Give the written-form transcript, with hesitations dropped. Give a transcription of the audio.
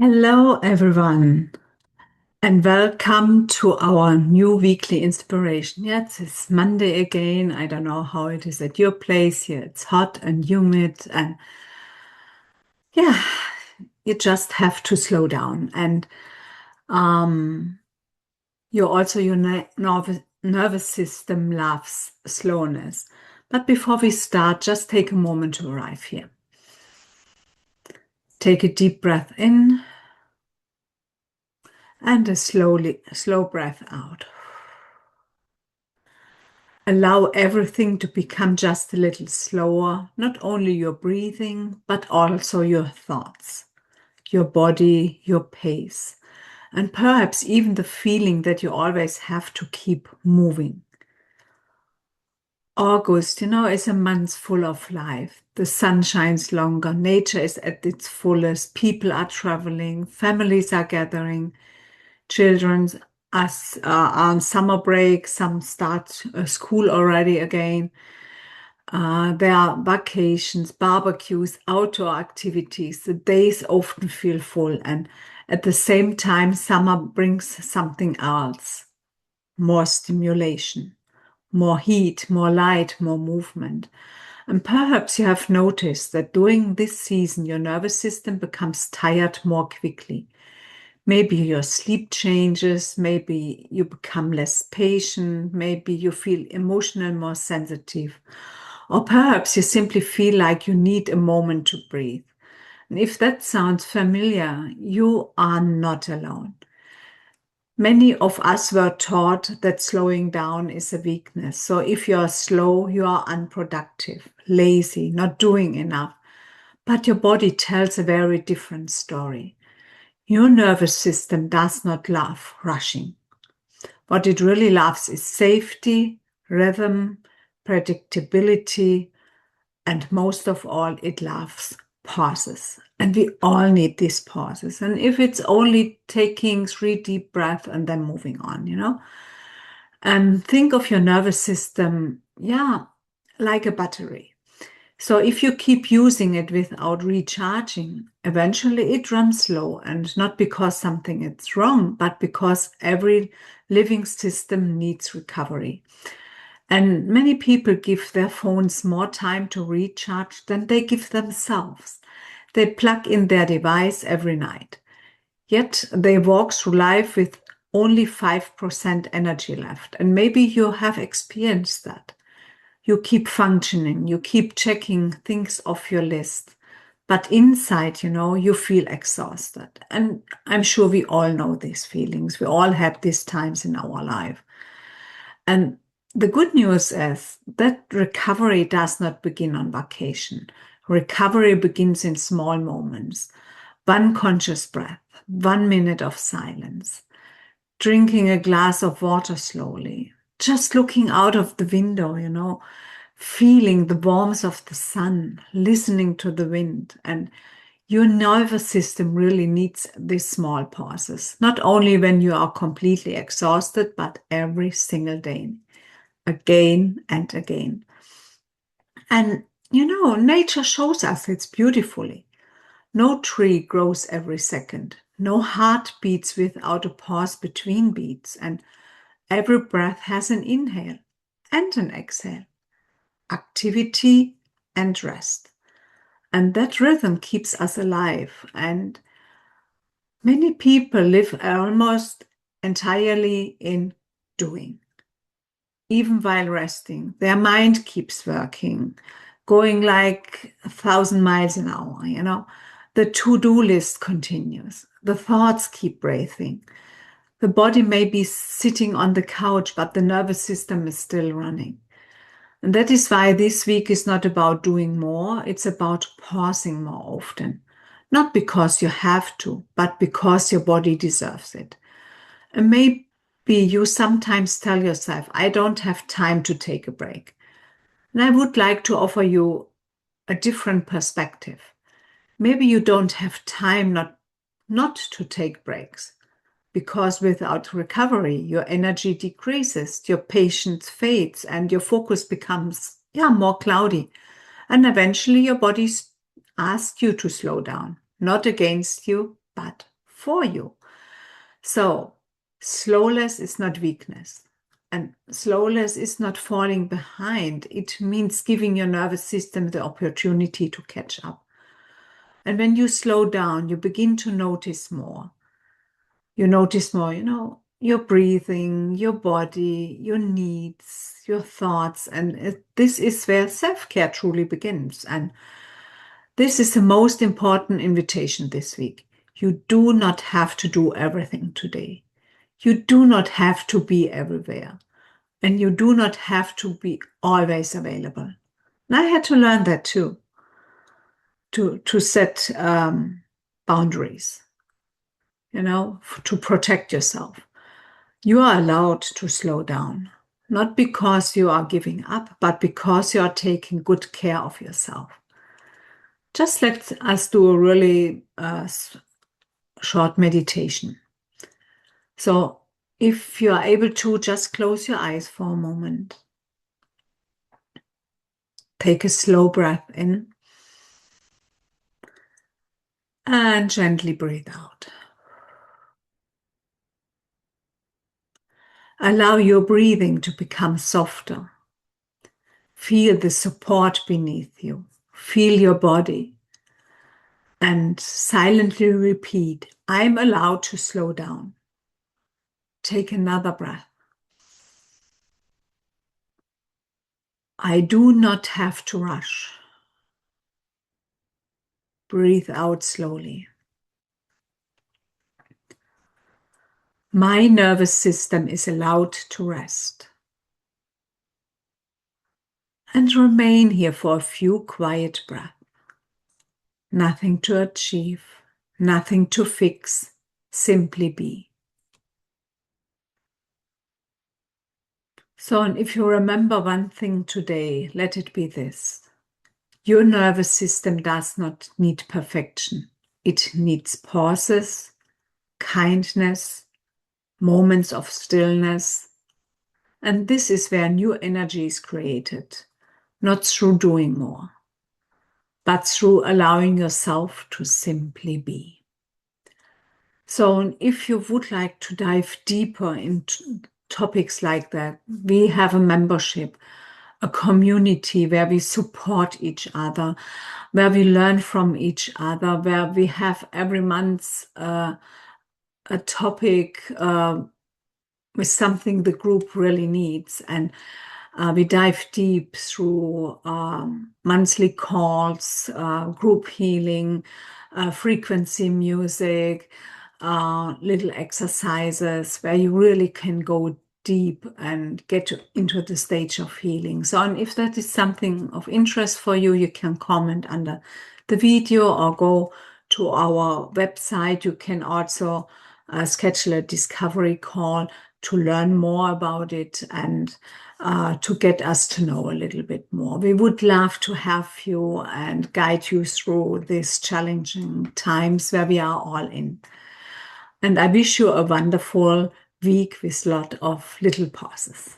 Hello, everyone, and welcome to our new weekly inspiration. Yes, it's Monday again. I don't know how it is at your place here. It's hot and humid, and yeah, you just have to slow down. And um, your nervous system loves slowness. But before we start, just take a moment to arrive here. Take a deep breath in and a slow breath out. Allow everything to become just a little slower, not only your breathing, but also your thoughts, your body, your pace, and perhaps even the feeling that you always have to keep moving. August, is a month full of life. The sun shines longer, nature is at its fullest, people are traveling, families are gathering, children are on summer break, some start school already again. There are vacations, barbecues, outdoor activities. The days often feel full, and at the same time, summer brings something else: more stimulation, more heat, more light, more movement. And perhaps you have noticed that during this season, your nervous system becomes tired more quickly. Maybe your sleep changes, maybe you become less patient, maybe you feel emotional, more sensitive, or perhaps you simply feel like you need a moment to breathe. And if that sounds familiar, you are not alone. Many of us were taught that slowing down is a weakness. So if you are slow, you are unproductive, lazy, not doing enough. But your body tells a very different story. Your nervous system does not love rushing. What it really loves is safety, rhythm, predictability, and most of all, it loves pauses. And we all need these pauses. And if it's only taking 3 deep breaths and then moving on. And think of your nervous system, yeah, like a battery. So if you keep using it without recharging, eventually it runs low, and not because something is wrong, but because every living system needs recovery. And many people give their phones more time to recharge than they give themselves. They plug in their device every night. Yet they walk through life with only 5% energy left. And maybe you have experienced that. You keep functioning, you keep checking things off your list. But inside, you feel exhausted. And I'm sure we all know these feelings. We all had these times in our life. And the good news is that recovery does not begin on vacation. Recovery begins in small moments. One conscious breath, 1 minute of silence, drinking a glass of water slowly, just looking out of the window, feeling the warmth of the sun, listening to the wind. And your nervous system really needs these small pauses, not only when you are completely exhausted, but every single day, again and again. And nature shows us it's beautifully. No tree grows every second. No heart beats without a pause between beats. And every breath has an inhale and an exhale, activity and rest. And that rhythm keeps us alive. And many people live almost entirely in doing. Even while resting, their mind keeps working, going like 1,000 miles an hour. The to-do list continues. The thoughts keep racing. The body may be sitting on the couch, but the nervous system is still running. And that is why this week is not about doing more, it's about pausing more often. Not because you have to, but because your body deserves it. And maybe you sometimes tell yourself, I don't have time to take a break. And I would like to offer you a different perspective. Maybe you don't have time not to take breaks, because without recovery, your energy decreases, your patience fades, and your focus becomes more cloudy. And eventually your body asks you to slow down, not against you, but for you. So slowness is not weakness. And slowness is not falling behind. It means giving your nervous system the opportunity to catch up. And when you slow down, you begin to notice more. You notice more, your breathing, your body, your needs, your thoughts. And this is where self-care truly begins. And this is the most important invitation this week. You do not have to do everything today. You do not have to be everywhere. And you do not have to be always available. And I had to learn that too, to set boundaries, to protect yourself. You are allowed to slow down, not because you are giving up, but because you are taking good care of yourself. Just let us do a really short meditation. So if you are able to, just close your eyes for a moment. Take a slow breath in and gently breathe out. Allow your breathing to become softer. Feel the support beneath you. Feel your body. And silently repeat, I'm allowed to slow down. Take another breath. I do not have to rush. Breathe out slowly. My nervous system is allowed to rest. And remain here for a few quiet breaths. Nothing to achieve, nothing to fix, simply be. So, and if you remember one thing today, let it be this. Your nervous system does not need perfection. It needs pauses, kindness, moments of stillness. And this is where new energy is created, not through doing more, but through allowing yourself to simply be. So if you would like to dive deeper into topics like that, we have a membership, a community where we support each other, where we learn from each other, where we have every month a topic with something the group really needs. And we dive deep through monthly calls, group healing, frequency music, little exercises where you really can go deep and get into the stage of healing. So, and if that is something of interest for you, you can comment under the video or go to our website. You can also schedule a discovery call to learn more about it and to get us to know a little bit more. We would love to have you and guide you through these challenging times where we are all in. And I wish you a wonderful week with a lot of little pauses.